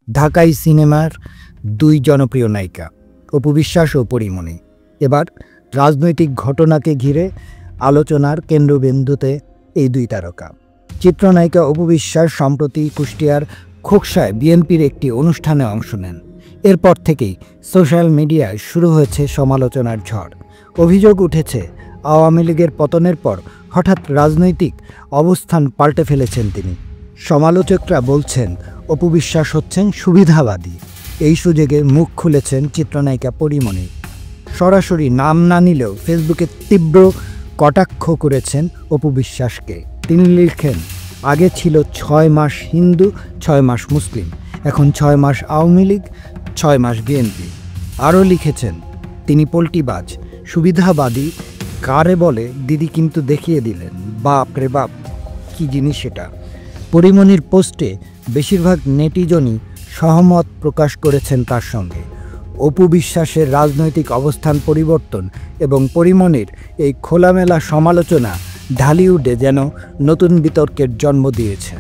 ঢাকাই সিনেমার দুই জনপ্রিয় নায়িকা অপু বিশ্বাস ও পরীমণি এবার রাজনৈতিক ঘটনাকে ঘিরে আলোচনার কেন্দ্রবিন্দুতে এই দুই তারকা। চিত্রনায়িকা অপু বিশ্বাস সম্প্রতি কুষ্টিয়ার খোকসায় বিএনপির একটি অনুষ্ঠানে অংশ নেন। এরপর থেকেই সোশ্যাল মিডিয়ায় শুরু হয়েছে সমালোচনার ঝড়। অভিযোগ উঠেছে, আওয়ামী লীগের পতনের পর হঠাৎ রাজনৈতিক অবস্থান পাল্টে ফেলেছেন তিনি। সমালোচকরা বলছেন, অপু বিশ্বাস হচ্ছেন সুবিধাবাদী। এই সুযোগে মুখ খুলেছেন চিত্রনায়িকা পরীমণি। সরাসরি নাম না নিলেও ফেসবুকে তীব্র কটাক্ষ করেছেন অপু বিশ্বাসকে। তিনি লিখেন, আগে ছিল 6 মাস হিন্দু 6 মাস মুসলিম, এখন 6 মাস আওয়ামী লীগ 6 মাস বিএনপি। আরও লিখেছেন, তিনি পল্টিবাজ, সুবিধাবাদী কারে বলে দিদি কিন্তু দেখিয়ে দিলেন, বাপ রে বাপ কী জিনিস এটা। পরীমণির পোস্টে বেশিরভাগ নেটিজনই সহমত প্রকাশ করেছেন তার সঙ্গে। অপু বিশ্বাসের রাজনৈতিক অবস্থান পরিবর্তন এবং পরীমণির এই খোলামেলা সমালোচনা ঢালিউডে যেন নতুন বিতর্কের জন্ম দিয়েছে।